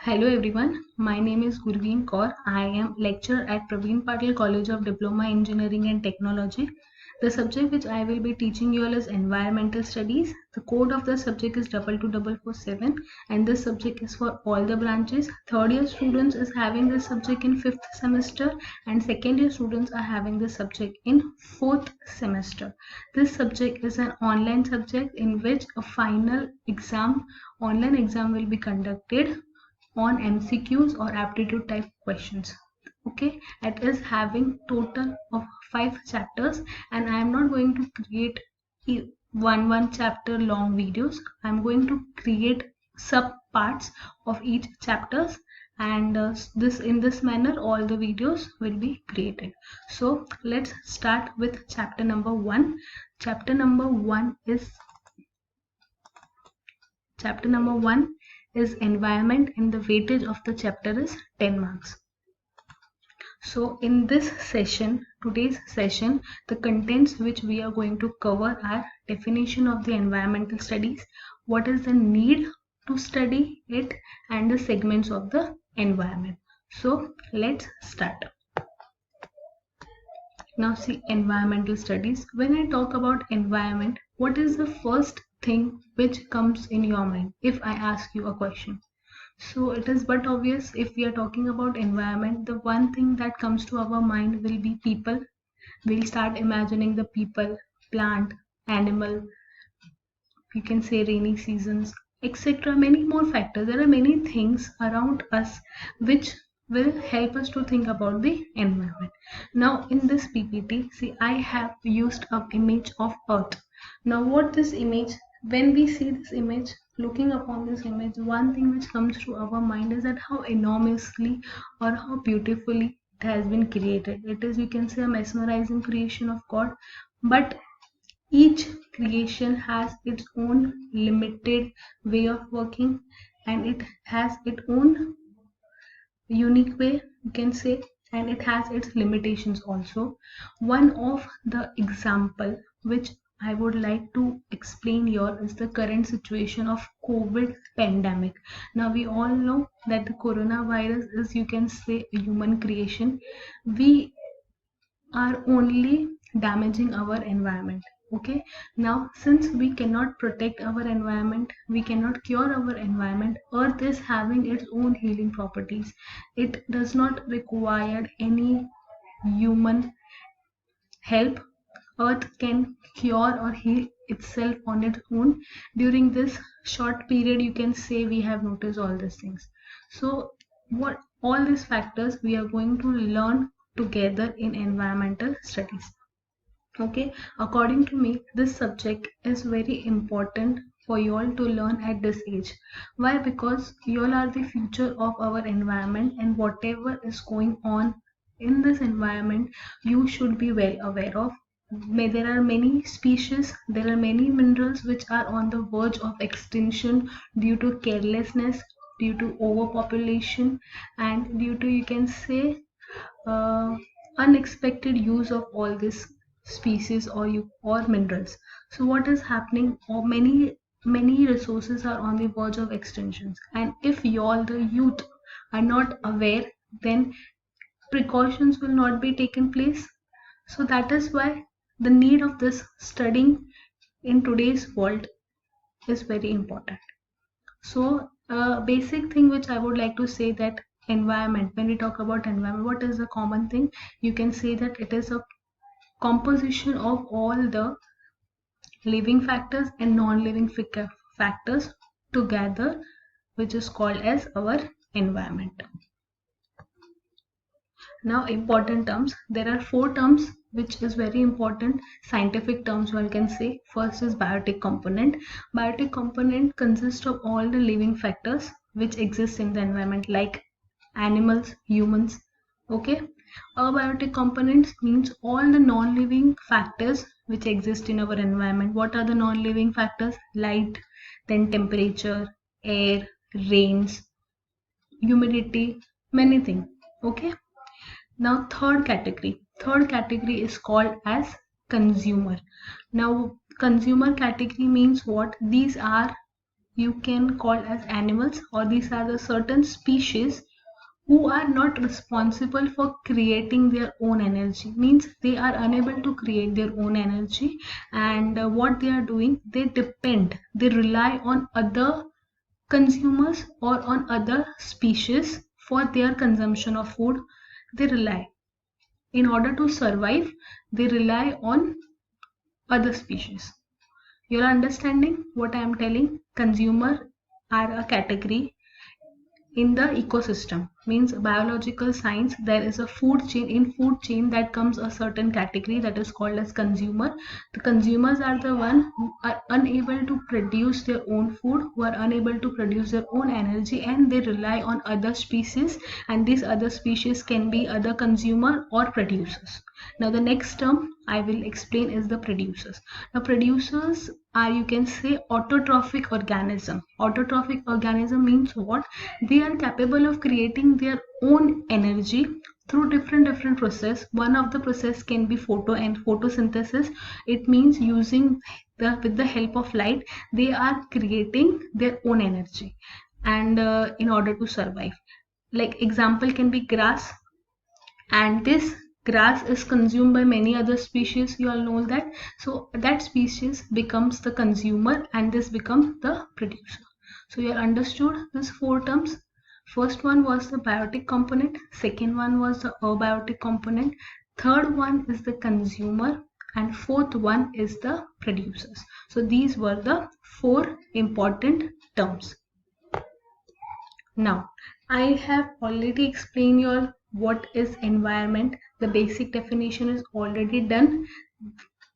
Hello everyone, my name is Gurveen Kaur. I am lecturer at Praveen Patil College of Diploma Engineering and Technology. The subject which I will be teaching you all is environmental studies. The code of the subject is 22447 and this subject is for all the branches. Third year students is having this subject in 5th semester and second year students are having this subject in 4th semester. This subject is an online subject in which a online exam will be conducted on MCQs or aptitude type questions. Okay, it is having total of 5 chapters, and I am not going to create one chapter long videos. I am going to create sub parts of each chapters, and in this manner all the videos will be created. So let's start with chapter number 1. Chapter number 1 is environment, and the weightage of the chapter is 10 marks. So in today's session, the contents which we are going to cover are definition of the environmental studies, what is the need to study it, and the segments of the environment. So let's start. Now see, environmental studies. When I talk about environment, what is the first thing which comes in your mind if I ask you a question? So it is but obvious, if we are talking about environment, the one thing that comes to our mind will be people. We'll start imagining the people, plant, animal, you can say rainy seasons, etc. Many more factors. There are many things around us which will help us to think about the environment. Now in this PPT, see, I have used an image of Earth. Now what this image, when we see this image, looking upon this image, one thing which comes to our mind is that how enormously or how beautifully it has been created. It is, you can say, a mesmerizing creation of God, but each creation has its own limited way of working, and it has its own unique way, you can say, and it has its limitations also. One of the example which I would like to explain here is the current situation of COVID pandemic. Now we all know that the coronavirus is, you can say, a human creation. We are only damaging our environment. Okay, now since we cannot protect our environment, we cannot cure our environment, Earth is having its own healing properties. It does not require any human help. Earth can cure or heal itself on its own. During this short period, you can say, we have noticed all these things. So what all these factors we are going to learn together in environmental studies. Okay, according to me, this subject is very important for you all to learn at this age. Why? Because you all are the future of our environment, and whatever is going on in this environment, you should be well aware of. There are many species, there are many minerals which are on the verge of extinction due to carelessness, due to overpopulation, and due to, you can say, uh, unexpected use of all these species or minerals. So what is happening, or many resources are on the verge of extinctions, and if you all the youth are not aware, then precautions will not be taken place. So that is why the need of this studying in today's world is very important. So basic thing which I would like to say, that environment, when we talk about environment, what is the common thing? You can say that it is a composition of all the living factors and non-living factors together, which is called as our environment. Now important terms, there are 4 terms which is very important, scientific terms one can say. First is biotic component. Biotic component consists of all the living factors which exist in the environment, like animals, humans. Okay, abiotic components means all the non-living factors which exist in our environment. What are the non-living factors? Light, then temperature, air, rains, humidity, many things. Okay, now third category is called as consumer. Now consumer category means what? These are you can call as animals, or these are the certain species who are not responsible for creating their own energy, means they are unable to create their own energy, and what they are doing, they rely on other consumers or on other species for their consumption of food. They rely, in order to survive, they rely on other species. You're understanding what I am telling? Consumer are a category in the ecosystem, means biological science. There is a food chain. In food chain, that comes a certain category that is called as consumer. The consumers are the one who are unable to produce their own food, who are unable to produce their own energy, and they rely on other species, and these other species can be other consumer or producers. Now the next term I will explain is the producers. Now producers are, you can say, autotrophic organism. Autotrophic organism means what? They are capable of creating their own energy through different process. One of the process can be photosynthesis. It means using with the help of light, they are creating their own energy, and in order to survive. Like example can be grass, and this grass is consumed by many other species, you all know that. So that species becomes the consumer, and this becomes the producer. So you understood these four terms. First one was the biotic component, second one was the abiotic component, third one is the consumer, and fourth one is the producers. So these were the four important terms. Now, I have already explained you all what is environment. The basic definition is already done,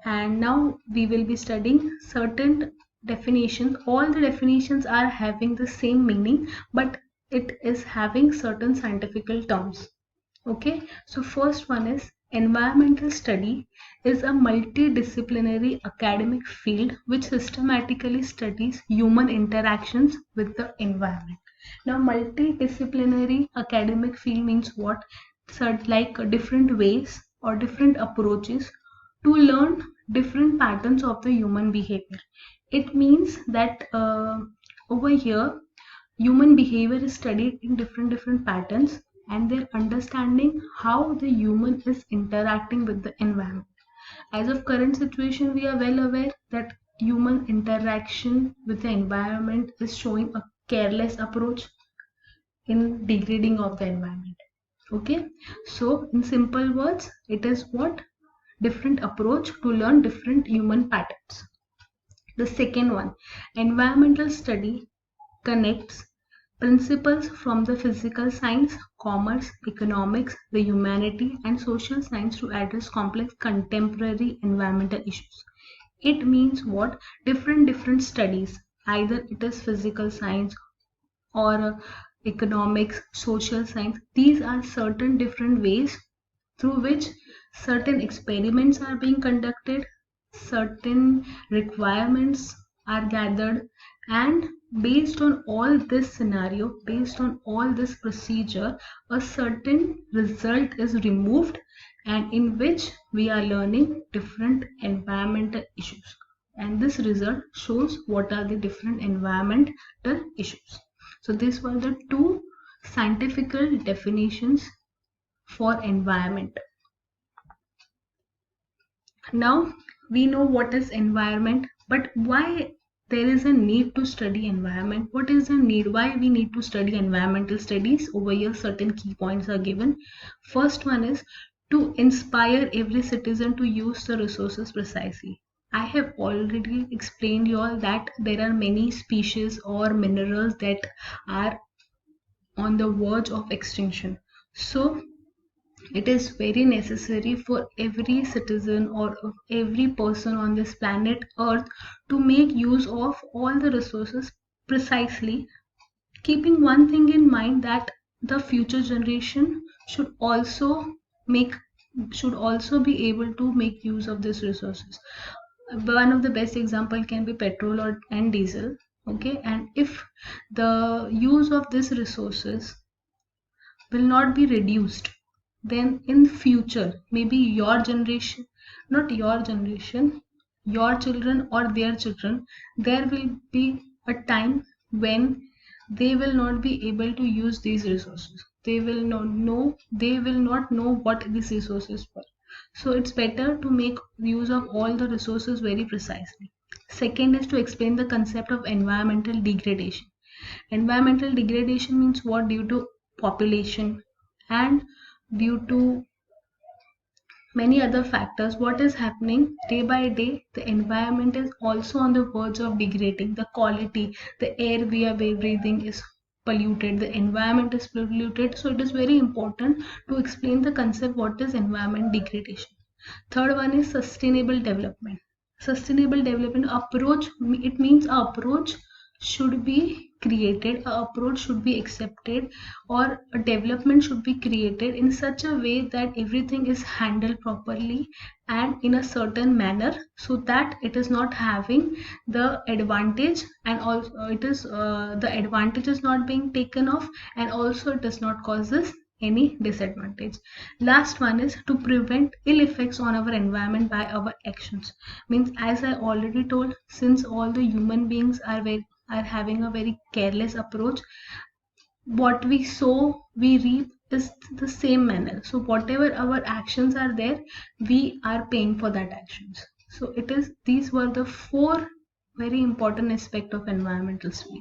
and now we will be studying certain definitions. All the definitions are having the same meaning, but it is having certain scientific terms. Okay, so first one is environmental study is a multidisciplinary academic field which systematically studies human interactions with the environment. Now, multidisciplinary academic field means what? Like different ways or different approaches to learn different patterns of the human behavior. It means that over here, human behavior is studied in different patterns, and their understanding how the human is interacting with the environment. As of current situation, we are well aware that human interaction with the environment is showing a careless approach in degrading of the environment. Okay, so in simple words, it is what? Different approach to learn different human patterns. The second one, environmental study connects principles from the physical science, commerce, economics, the humanity, and social science to address complex contemporary environmental issues. It means what? Different studies, either it is physical science or economics, social science. These are certain different ways through which certain experiments are being conducted, certain requirements are gathered, and based on all this scenario, based on all this procedure, a certain result is removed, and in which we are learning different environmental issues. And this result shows what are the different environmental issues. So these were the two scientific definitions for environment. Now we know what is environment, but why there is a need to study environment? What is the need? Why we need to study environmental studies? Over here certain key points are given. First one is to inspire every citizen to use the resources precisely. I have already explained you all that there are many species or minerals that are on the verge of extinction. So it is very necessary for every citizen or every person on this planet Earth to make use of all the resources precisely, keeping one thing in mind, that the future generation should also be able to make use of these resources. One of the best example can be petrol and diesel. Okay, and if the use of these resources will not be reduced, then in future, maybe your generation, not your generation, your children or their children, there will be a time when they will not be able to use these resources. They will not know what these resources were. So it's better to make use of all the resources very precisely. Second is to explain the concept of environmental degradation. Environmental degradation means what? Due to population and due to many other factors, what is happening day by day, the environment is also on the verge of degrading. The quality, the air we are breathing is polluted, the environment is polluted. So it is very important to explain the concept what is environment degradation. Third one is sustainable development. Sustainable development approach, it means a approach should be created, a approach should be accepted, or a development should be created in such a way that everything is handled properly and in a certain manner, so that it is not having the advantage, and also it is the advantage is not being taken off, and also it does not causes any disadvantage. Last one is to prevent ill effects on our environment by our actions. Means, as I already told, since all the human beings are having a very careless approach, what we sow we reap is the same manner. So whatever our actions are there, we are paying for that actions. So it is, these were the four very important aspect of environmental study.